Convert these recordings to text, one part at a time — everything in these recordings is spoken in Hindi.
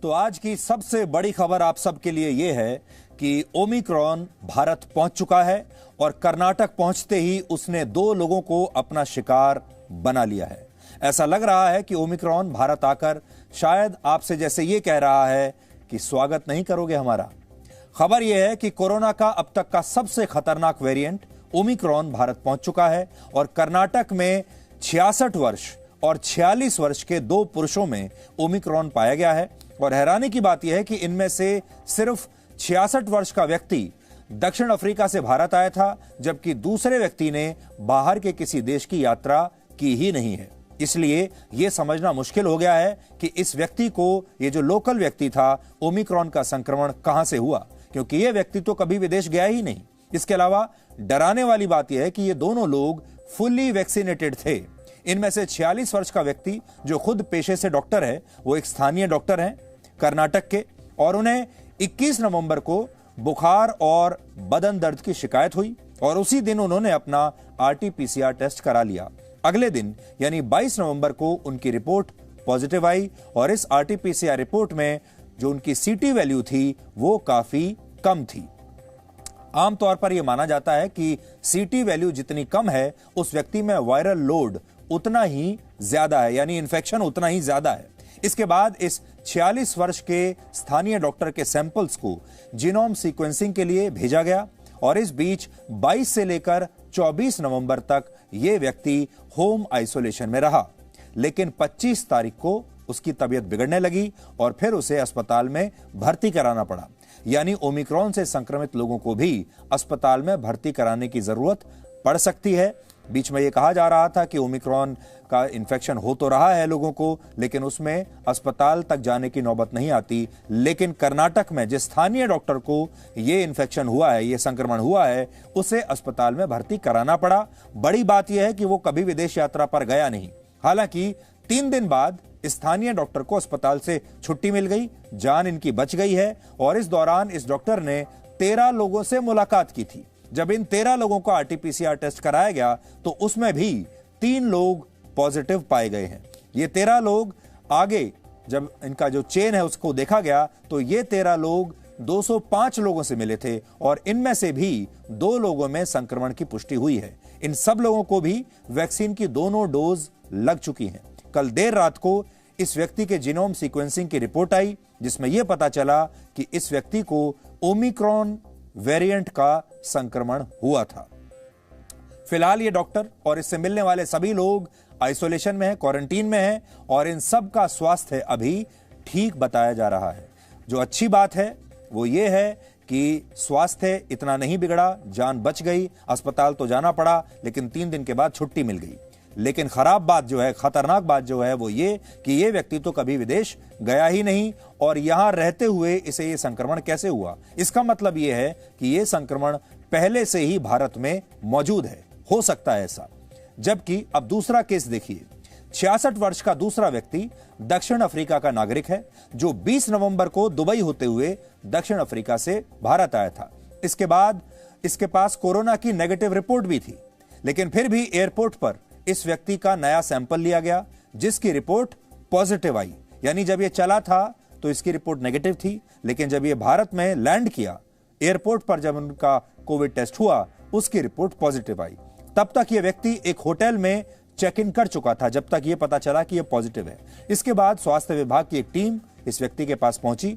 तो आज की सबसे बड़ी खबर आप सबके लिए यह है कि ओमिक्रॉन भारत पहुंच चुका है और कर्नाटक पहुंचते ही उसने 2 लोगों को अपना शिकार बना लिया है। ऐसा लग रहा है कि ओमिक्रॉन भारत आकर शायद आपसे जैसे ये कह रहा है कि स्वागत नहीं करोगे हमारा। खबर यह है कि कोरोना का अब तक का सबसे खतरनाक वेरिएंट ओमिक्रॉन भारत पहुंच चुका है और कर्नाटक में 66 वर्ष और 46 वर्ष के 2 पुरुषों में ओमिक्रॉन पाया गया है। और हैरानी की बात यह है कि इनमें से सिर्फ 66 वर्ष का व्यक्ति दक्षिण अफ्रीका से भारत आया था, जबकि दूसरे व्यक्ति ने बाहर के किसी देश की यात्रा की ही नहीं है। इसलिए यह समझना मुश्किल हो गया है कि इस व्यक्ति को, ये जो लोकल व्यक्ति था, ओमिक्रॉन का संक्रमण कहां से हुआ, क्योंकि यह व्यक्ति तो कभी विदेश गया ही नहीं। इसके अलावा डराने वाली बात यह है कि ये दोनों लोग फुल्ली वैक्सीनेटेड थे। इनमें से 46 वर्ष का व्यक्ति जो खुद पेशे से डॉक्टर है, वो एक स्थानीय डॉक्टर हैं कर्नाटक के, और उन्हें 21 नवंबर को बुखार और बदन दर्द की शिकायत हुई और उसी दिन उन्होंने अपना आरटी-पीसीआर टेस्ट करा लिया। अगले दिन यानी 22 नवंबर को उनकी रिपोर्ट पॉजिटिव आई और इस आरटी-पीसीआर रिपोर्ट में जो उनकी सीटी वैल्यू थी वो काफी कम थी। आमतौर पर यह माना जाता है कि सीटी वैल्यू जितनी कम है उस व्यक्ति में वायरल लोड उतना ही ज्यादा है, यानी इन्फेक्शन उतना ही ज्यादा है। इसके बाद इस 46 वर्ष के स्थानीय डॉक्टर के सैंपल्स को जीनोम सीक्वेंसिंग के लिए भेजा गया और इस बीच 22 से लेकर 24 नवंबर तक यह व्यक्ति होम आइसोलेशन में रहा। लेकिन 25 तारीख को उसकी तबीयत बिगड़ने लगी और फिर उसे अस्पताल में भर्ती कराना पड़ा। यानी ओमिक्रॉन से संक्रमित लोगों को भी अस्पताल में भर्ती कराने की जरूरत पड़ सकती है। बीच में यह कहा जा रहा था कि ओमिक्रॉन का इन्फेक्शन हो तो रहा है लोगों को, लेकिन उसमें अस्पताल तक जाने की नौबत नहीं आती। लेकिन कर्नाटक में जिस स्थानीय डॉक्टर को यह इन्फेक्शन हुआ है, यह संक्रमण हुआ है, उसे अस्पताल में भर्ती कराना पड़ा। बड़ी बात यह है कि वो कभी विदेश यात्रा पर गया नहीं। हालांकि 3 दिन बाद स्थानीय डॉक्टर को अस्पताल से छुट्टी मिल गई, जान इनकी बच गई है। और इस दौरान इस डॉक्टर ने 13 लोगों से मुलाकात की थी। जब इन 13 लोगों का आरटी-पीसीआर टेस्ट कराया गया तो उसमें भी 3 लोग पॉजिटिव पाए गए हैं। ये 13 लोग आगे जब इनका जो चेन है उसको देखा गया तो ये 13 लोग 205 लोगों से मिले थे और इनमें से भी 2 लोगों में संक्रमण की पुष्टि हुई है। इन सब लोगों को भी वैक्सीन की दोनों डोज लग चुकी हैं। कल देर रात को इस व्यक्ति के जीनोम सीक्वेंसिंग की रिपोर्ट आई, जिसमें यह पता चला कि इस व्यक्ति को ओमिक्रॉन वेरिएंट का संक्रमण हुआ था। फिलहाल ये डॉक्टर और इससे मिलने वाले सभी लोग आइसोलेशन में हैं, क्वारंटीन में हैं और इन सब का स्वास्थ्य अभी ठीक बताया जा रहा है। जो अच्छी बात है वो ये है कि स्वास्थ्य इतना नहीं बिगड़ा, जान बच गई। अस्पताल तो जाना पड़ा लेकिन 3 दिन के बाद छुट्टी मिल गई। लेकिन खराब बात जो है, खतरनाक बात जो है वो ये कि ये व्यक्ति तो कभी विदेश गया ही नहीं और यहां रहते हुए इसे ये संक्रमण कैसे हुआ। इसका मतलब ये है कि ये संक्रमण पहले से ही भारत में मौजूद है, हो सकता है ऐसा। जबकि अब दूसरा केस देखिए, 66 वर्ष का दूसरा व्यक्ति दक्षिण अफ्रीका का नागरिक है जो 20 नवंबर को दुबई होते हुए दक्षिण अफ्रीका से भारत आया था। इसके बाद इसके पास कोरोना की नेगेटिव रिपोर्ट भी थी, लेकिन फिर भी एयरपोर्ट पर इस व्यक्ति का नया सैंपल लिया गया जिसकी रिपोर्ट पॉजिटिव आई। यानी जब यह चला था तो इसकी रिपोर्ट नेगेटिव थी, लेकिन जब यह भारत में लैंड किया, एयरपोर्ट पर जब उनका कोविड टेस्ट हुआ, उसकी रिपोर्ट पॉजिटिव आई। तब तक यह व्यक्ति एक होटल में चेक इन कर चुका था जब तक यह पता चला कि यह पॉजिटिव है। इसके बाद स्वास्थ्य विभाग की एक टीम इस व्यक्ति के पास पहुंची,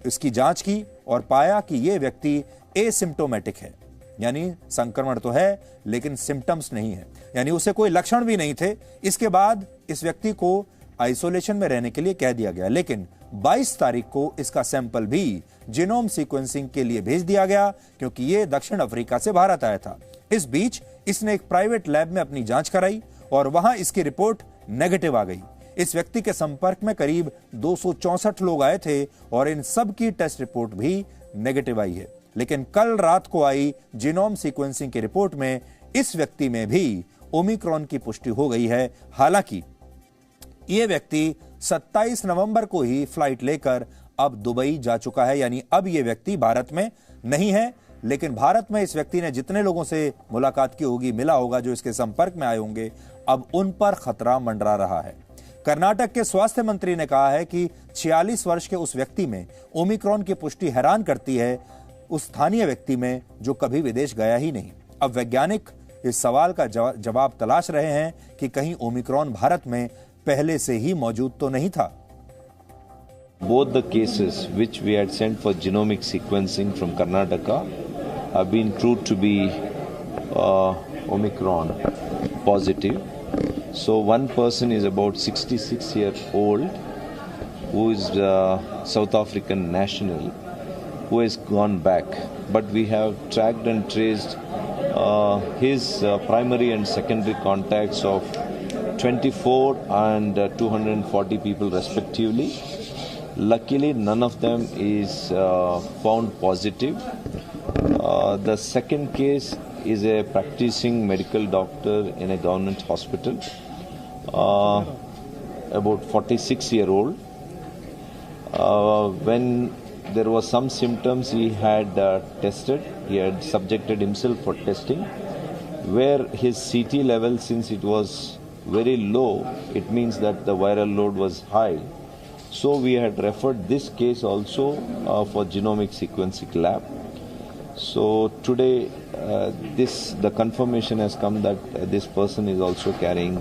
इसकी जांच की और पाया कि यह व्यक्ति एसिम्प्टोमेटिक है, यानी संक्रमण तो है लेकिन सिम्टम्स नहीं है, यानी उसे कोई लक्षण भी नहीं थे। इसके बाद इस व्यक्ति को आइसोलेशन में रहने के लिए कह दिया गया, लेकिन 22 तारीख को इसका सैंपल भी जीनोम सीक्वेंसिंग के लिए भेज दिया गया क्योंकि यह दक्षिण अफ्रीका से भारत आया था। इस बीच इसने एक प्राइवेट लैब में अपनी जांच कराई और वहां इसकी रिपोर्ट नेगेटिव आ गई। इस व्यक्ति के संपर्क में करीब 264 लोग आए थे और इन सब की टेस्ट रिपोर्ट भी नेगेटिव आई है। लेकिन कल रात को आई जीनोम सीक्वेंसिंग की रिपोर्ट में इस व्यक्ति में भी ओमिक्रॉन की पुष्टि हो गई है। हालांकि यह व्यक्ति 27 नवंबर को ही फ्लाइट लेकर अब दुबई जा चुका है, यानी अब यह व्यक्ति भारत में नहीं है। लेकिन भारत में इस व्यक्ति ने जितने लोगों से मुलाकात की होगी, मिला होगा, जो इसके संपर्क में आए होंगे, अब उन पर खतरा मंडरा रहा है। कर्नाटक के स्वास्थ्य मंत्री ने कहा है कि 46 वर्ष के उस व्यक्ति में ओमिक्रॉन की पुष्टि हैरान करती है, उस स्थानीय व्यक्ति में जो कभी विदेश गया ही नहीं। अब वैज्ञानिक इस सवाल का जवाब तलाश रहे हैं कि कहीं ओमिक्रॉन भारत में पहले से ही मौजूद तो नहीं था। Both the cases which we had sent for genomic sequencing from Karnataka have been proved to be Omicron positive. So one person is about 66-year-old who is South African national who has gone back. But we have tracked and traced his primary and secondary contacts of 24 and 240 people respectively. Luckily, none of them is found positive. The second case is a practicing medical doctor in a government hospital, about 46-year-old. When there was some symptoms, he had tested. He had subjected himself for testing, where his CT level, since it was very low, it means that the viral load was high. So we had referred this case also for genomic sequencing lab. So today the confirmation has come that this person is also carrying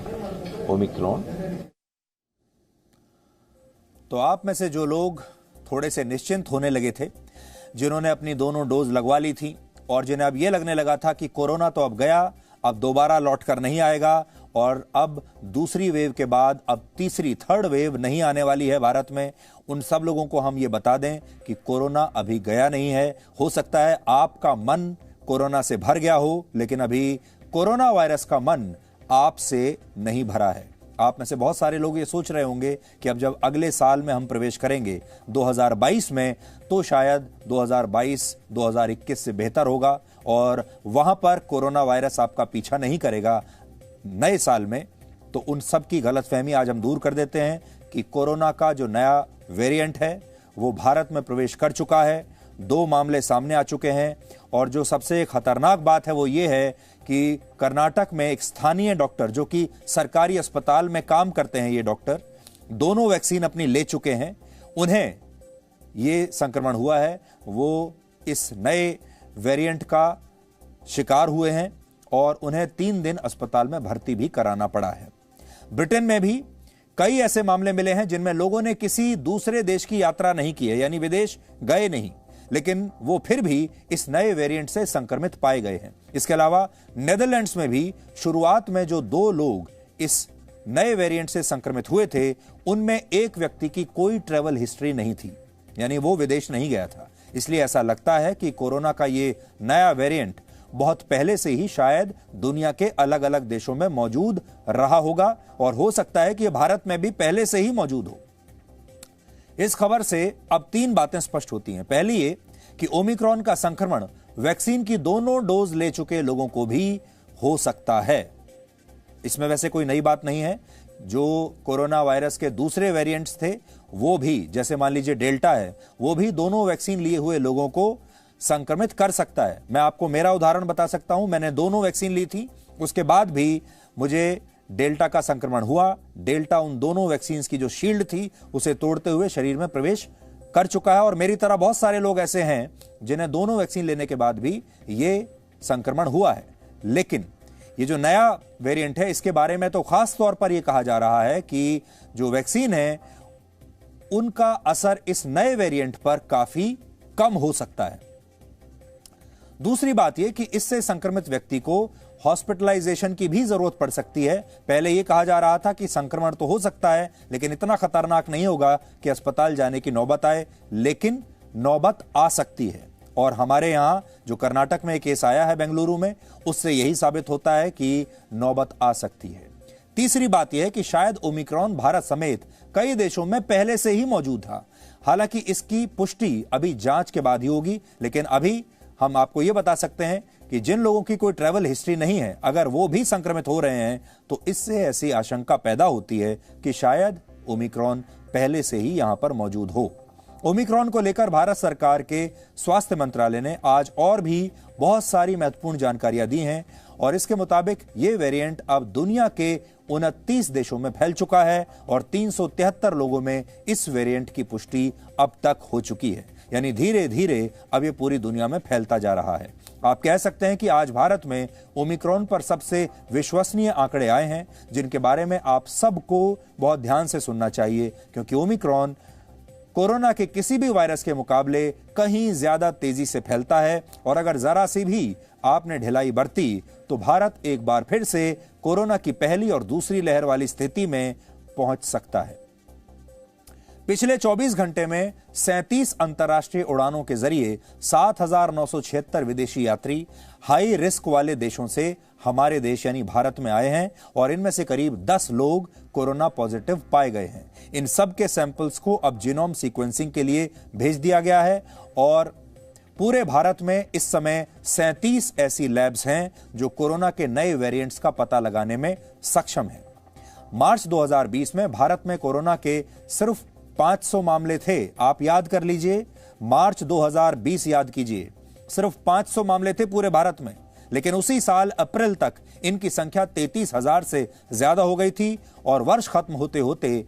Omicron. तो आप में से जो लोग थोड़े से निश्चिंत होने लगे थे, जिन्होंने अपनी दोनों डोज लगवा ली थी और जिन्हें अब यह लगने लगा था कि कोरोना तो अब गया, अब दोबारा लौट कर नहीं आएगा और अब दूसरी वेव के बाद अब तीसरी थर्ड वेव नहीं आने वाली है भारत में, उन सब लोगों को हम ये बता दें कि कोरोना अभी गया नहीं है। हो सकता है आपका मन कोरोना से भर गया हो, लेकिन अभी कोरोना वायरस का मन आपसे नहीं भरा है। आप में से बहुत सारे लोग ये सोच रहे होंगे कि अब जब अगले साल में हम प्रवेश करेंगे 2022 में, तो शायद 2022-2021 से बेहतर होगा और वहां पर कोरोना वायरस आपका पीछा नहीं करेगा नए साल में। तो उन सब की गलतफहमी आज हम दूर कर देते हैं कि कोरोना का जो नया वेरिएंट है वो भारत में प्रवेश कर चुका है। 2 मामले सामने आ चुके हैं और जो सबसे खतरनाक बात है वो ये है कि कर्नाटक में एक स्थानीय डॉक्टर, जो कि सरकारी अस्पताल में काम करते हैं, ये डॉक्टर दोनों वैक्सीन अपनी ले चुके हैं, उन्हें ये संक्रमण हुआ है। वो इस नए वेरिएंट का शिकार हुए हैं और उन्हें 3 दिन अस्पताल में भर्ती भी कराना पड़ा है। ब्रिटेन में भी कई ऐसे मामले मिले हैं जिनमें लोगों ने किसी दूसरे देश की यात्रा नहीं की है, यानी विदेश गए नहीं, लेकिन वो फिर भी इस नए वेरिएंट से संक्रमित पाए गए हैं। इसके अलावा नेदरलैंड्स में भी शुरुआत में जो 2 लोग इस नए वेरिएंट से संक्रमित हुए थे, उनमें एक व्यक्ति की कोई ट्रैवल हिस्ट्री नहीं थी, यानी वो विदेश नहीं गया था। इसलिए ऐसा लगता है कि कोरोना का ये नया वेरिएंट बहुत पहले से ही शायद दुनिया के अलग अलग देशों में मौजूद रहा होगा और हो सकता है कि यह भारत में भी पहले से ही मौजूद हो। इस खबर से अब 3 बातें स्पष्ट होती हैं। पहली ये कि ओमिक्रॉन का संक्रमण वैक्सीन की दोनों डोज ले चुके लोगों को भी हो सकता है। इसमें वैसे कोई नई बात नहीं है। जो कोरोना वायरस के दूसरे वेरिएंट्स थे वो भी, जैसे मान लीजिए डेल्टा है, वो भी दोनों वैक्सीन लिए हुए लोगों को संक्रमित कर सकता है। मैं आपको मेरा उदाहरण बता सकता हूं। मैंने दोनों वैक्सीन ली थी, उसके बाद भी मुझे डेल्टा का संक्रमण हुआ। डेल्टा उन दोनों वैक्सीन की जो शील्ड थी उसे तोड़ते हुए शरीर में प्रवेश कर चुका है और मेरी तरह बहुत सारे लोग ऐसे हैं जिन्हें दोनों वैक्सीन लेने के बाद भी ये संक्रमण हुआ है। लेकिन ये जो नया वेरिएंट है, इसके बारे में तो खास तौर पर यह कहा जा रहा है कि जो वैक्सीन है उनका असर इस नए वेरिएंट पर काफी कम हो सकता है। दूसरी बात यह कि इससे संक्रमित व्यक्ति को हॉस्पिटलाइजेशन की भी जरूरत पड़ सकती है। पहले यह कहा जा रहा था कि संक्रमण तो हो सकता है लेकिन इतना खतरनाक नहीं होगा कि अस्पताल जाने की नौबत आए, लेकिन नौबत आ सकती है। और हमारे यहां जो कर्नाटक में एक केस आया है बेंगलुरु में, उससे यही साबित होता है कि नौबत आ सकती है। तीसरी बात यह है कि शायद ओमिक्रॉन भारत समेत कई देशों में पहले से ही मौजूद था। हालांकि इसकी पुष्टि अभी जांच के बाद ही होगी, लेकिन अभी हम आपको यह बता सकते हैं कि जिन लोगों की कोई ट्रैवल हिस्ट्री नहीं है, अगर वो भी संक्रमित हो रहे हैं तो इससे ऐसी आशंका पैदा होती है कि शायद ओमिक्रॉन पहले से ही यहां पर मौजूद हो। ओमिक्रॉन को लेकर भारत सरकार के स्वास्थ्य मंत्रालय ने आज और भी बहुत सारी महत्वपूर्ण जानकारियां दी हैं और इसके मुताबिक ये वेरिएंट अब दुनिया के 29 देशों में फैल चुका है और 373 लोगों में इस वेरिएंट की पुष्टि अब तक हो चुकी है। यानी धीरे धीरे अब ये पूरी दुनिया में फैलता जा रहा है। आप कह सकते हैं कि आज भारत में ओमिक्रॉन पर सबसे विश्वसनीय आंकड़े आए हैं, जिनके बारे में आप सबको बहुत ध्यान से सुनना चाहिए, क्योंकि ओमिक्रॉन कोरोना के किसी भी वायरस के मुकाबले कहीं ज्यादा तेजी से फैलता है और अगर जरा सी भी आपने ढिलाई बरती तो भारत एक बार फिर से कोरोना की पहली और दूसरी लहर वाली स्थिति में पहुंच सकता है। पिछले 24 घंटे में 37 अंतर्राष्ट्रीय उड़ानों के जरिए 7,976 विदेशी यात्री हाई रिस्क वाले देशों से हमारे देश यानी भारत में आए हैं और इनमें से करीब 10 लोग कोरोना पॉजिटिव पाए गए हैं। इन सब के सैंपल्स को अब जीनोम सीक्वेंसिंग के लिए भेज दिया गया है और पूरे भारत में इस समय 37 ऐसी लैब्स हैं जो कोरोना के नए वेरिएंट्स का पता लगाने में सक्षम हैं। मार्च 2020 में भारत में कोरोना के सिर्फ 500 मामले थे। आप याद कर लीजिए, मार्च 2020 याद कीजिए, सिर्फ 500 मामले थे पूरे भारत में, लेकिन उसी साल अप्रैल तक इनकी संख्या 33,000 से ज्यादा हो गई थी और वर्ष खत्म होते होते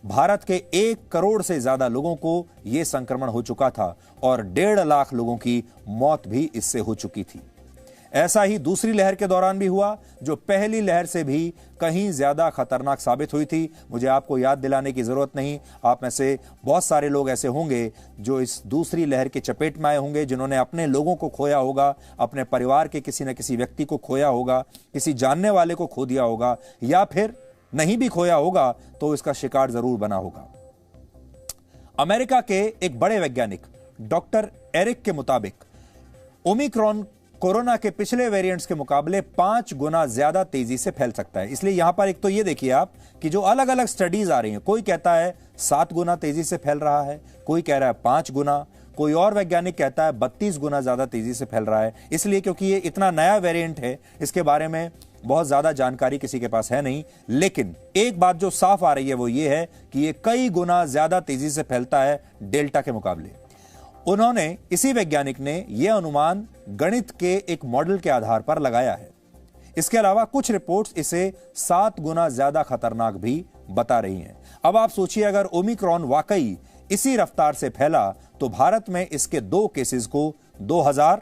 भारत के 1 करोड़ से ज्यादा लोगों को यह संक्रमण हो चुका था और 1.5 लाख लोगों की मौत भी इससे हो चुकी थी। ऐसा ही दूसरी लहर के दौरान भी हुआ, जो पहली लहर से भी कहीं ज्यादा खतरनाक साबित हुई थी। मुझे आपको याद दिलाने की जरूरत नहीं, आप में से बहुत सारे लोग ऐसे होंगे जो इस दूसरी लहर की चपेट में आए होंगे, जिन्होंने अपने लोगों को खोया होगा, अपने परिवार के किसी न किसी व्यक्ति को खोया होगा, किसी जानने वाले को खो दिया होगा, या फिर नहीं भी खोया होगा तो इसका शिकार जरूर बना होगा। अमेरिका के एक बड़े वैज्ञानिक डॉक्टर एरिक के मुताबिक ओमिक्रॉन कोरोना के पिछले वेरिएंट्स के मुकाबले 5 गुना ज्यादा तेजी से फैल सकता है। इसलिए यहां पर एक तो ये देखिए आप कि जो अलग अलग स्टडीज आ रही हैं, कोई कहता है 7 गुना तेजी से फैल रहा है, कोई कह रहा है 5 गुना, कोई और वैज्ञानिक कहता है 32 गुना ज्यादा तेजी से फैल रहा है। इसलिए क्योंकि ये इतना नया वेरिएंट है, इसके बारे में बहुत ज्यादा जानकारी किसी के पास है नहीं। लेकिन एक बात जो साफ आ रही है वो ये है कि ये कई गुना ज्यादा तेजी से फैलता है डेल्टा के मुकाबले। उन्होंने, इसी वैज्ञानिक ने यह अनुमान गणित के एक मॉडल के आधार पर लगाया है। इसके अलावा कुछ रिपोर्ट्स इसे 7 गुना ज्यादा खतरनाक भी बता रही हैं। अब आप सोचिए, अगर ओमिक्रॉन वाकई इसी रफ्तार से फैला तो भारत में इसके 2 केसेस को 2000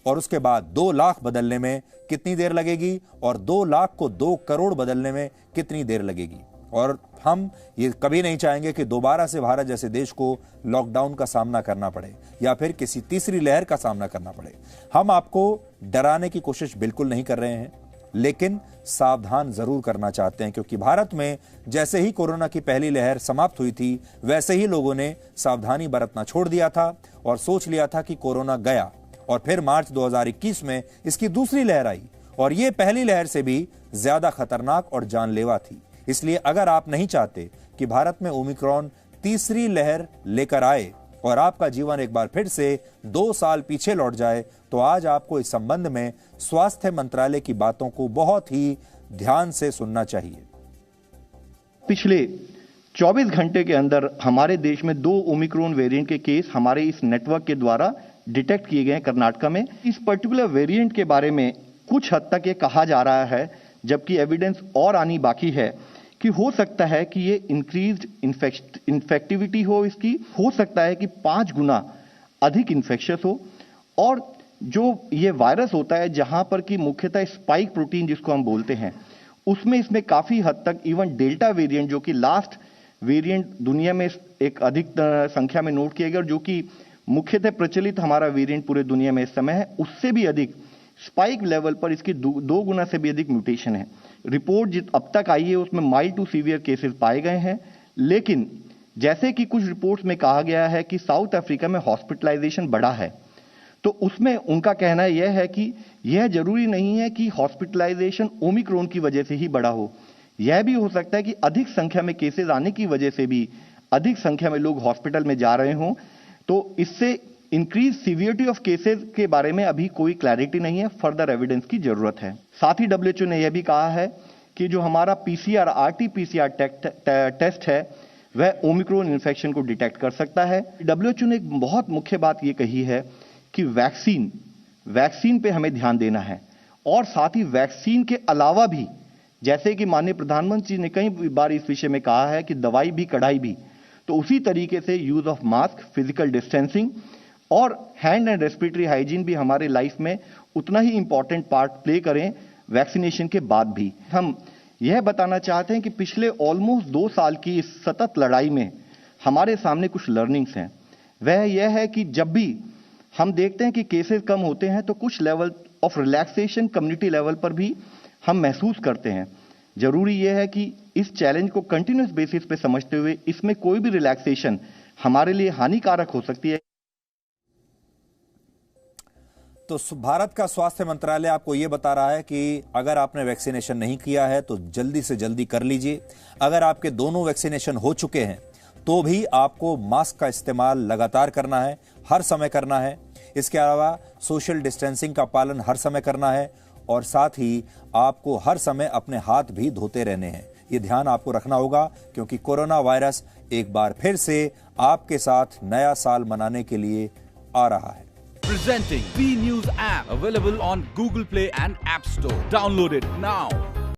और उसके बाद 2 लाख बदलने में कितनी देर लगेगी और 2 लाख को 2 करोड़ बदलने में कितनी देर लगेगी। और हम ये कभी नहीं चाहेंगे कि दोबारा से भारत जैसे देश को लॉकडाउन का सामना करना पड़े या फिर किसी तीसरी लहर का सामना करना पड़े। हम आपको डराने की कोशिश बिल्कुल नहीं कर रहे हैं, लेकिन सावधान जरूर करना चाहते हैं, क्योंकि भारत में जैसे ही कोरोना की पहली लहर समाप्त हुई थी, वैसे ही लोगों ने सावधानी बरतना छोड़ दिया था और सोच लिया था कि कोरोना गया। और फिर मार्च 2021 में इसकी दूसरी लहर आई और यह पहली लहर से भी ज्यादा खतरनाक और जानलेवा थी। इसलिए अगर आप नहीं चाहते कि भारत में ओमिक्रॉन तीसरी लहर लेकर आए और आपका जीवन एक बार फिर से 2 साल पीछे लौट जाए, तो आज आपको इस संबंध में स्वास्थ्य मंत्रालय की बातों को बहुत ही ध्यान से सुनना चाहिए। पिछले 24 घंटे के अंदर हमारे देश में 2 ओमिक्रॉन वेरिएंट के केस हमारे इस नेटवर्क के द्वारा डिटेक्ट किए गए हैं कर्नाटक में। इस पर्टिकुलर वेरिएंट के बारे में कुछ हद तक ये कहा जा रहा है, जबकि एविडेंस और आनी बाकी है, कि हो सकता है कि ये इंक्रीज्ड इन्फेक्टिविटी हो इसकी, हो सकता है कि 5 गुना अधिक इन्फेक्शियस हो। और जो ये वायरस होता है जहां पर कि मुख्यतः स्पाइक प्रोटीन जिसको हम बोलते हैं, उसमें इसमें काफी हद तक इवन डेल्टा वेरिएंट, जो कि लास्ट वेरिएंट दुनिया में एक अधिक संख्या में नोट किया गया और जो कि मुख्यतः प्रचलित हमारा वेरिएंट पूरे दुनिया में इस समय है, उससे भी अधिक स्पाइक लेवल पर इसकी 2 गुना से भी अधिक म्यूटेशन है। रिपोर्ट अब तक आई है उसमें माइल्ड टू सीवियर केसेस पाए गए हैं, लेकिन जैसे कि कुछ रिपोर्ट्स में कहा गया है कि साउथ अफ्रीका में हॉस्पिटलाइजेशन बढ़ा है, तो उसमें उनका कहना यह है कि यह जरूरी नहीं है कि हॉस्पिटलाइजेशन ओमिक्रॉन की वजह से ही बढ़ा हो। यह भी हो सकता है कि अधिक संख्या में केसेस आने की वजह से भी अधिक संख्या में लोग हॉस्पिटल में जा रहे हों। तो इससे इंक्रीज सीवियरिटी ऑफ केसेस के बारे में अभी कोई क्लैरिटी नहीं है, फर्दर एविडेंस की जरूरत है। साथ ही WHO ने यह भी कहा है कि जो हमारा PCR RT-PCR टेस्ट है वह ओमिक्रॉन इन्फेक्शन को डिटेक्ट कर सकता है। WHO ने एक बहुत मुख्य बात यह कही है कि वैक्सीन पे हमें ध्यान देना है और साथ ही वैक्सीन के अलावा भी, जैसे कि माननीय प्रधानमंत्री जी ने कई बार इस विषय में कहा है कि दवाई भी कड़ाई भी, तो उसी तरीके से use of mask, physical distancing और हैंड एंड रेस्पिरेटरी हाइजीन भी हमारे लाइफ में उतना ही इंपॉर्टेंट पार्ट प्ले करें वैक्सीनेशन के बाद भी। हम यह बताना चाहते हैं कि पिछले ऑलमोस्ट 2 साल की इस सतत लड़ाई में हमारे सामने कुछ लर्निंग्स हैं। वह यह है कि जब भी हम देखते हैं कि केसेस कम होते हैं तो कुछ level of relaxation community level पर भी हम महसूस करते हैं। जरूरी यह है कि इस चैलेंज को कंटिन्यूस बेसिस पे समझते हुए इसमें कोई भी रिलैक्सेशन हमारे लिए हानिकारक हो सकती है। तो भारत का स्वास्थ्य मंत्रालय आपको यह बता रहा है कि अगर आपने वैक्सीनेशन नहीं किया है तो जल्दी से जल्दी कर लीजिए। अगर आपके दोनों वैक्सीनेशन हो चुके हैं तो भी आपको मास्क का इस्तेमाल लगातार करना है, हर समय करना है। इसके अलावा सोशल डिस्टेंसिंग का पालन हर समय करना है और साथ ही आपको हर समय अपने हाथ भी धोते रहने हैं। ये ध्यान आपको रखना होगा क्योंकि कोरोना वायरस एक बार फिर से आपके साथ नया साल मनाने के लिए आ रहा है। Presenting B News app, available on Google Play and App Store. Download it now.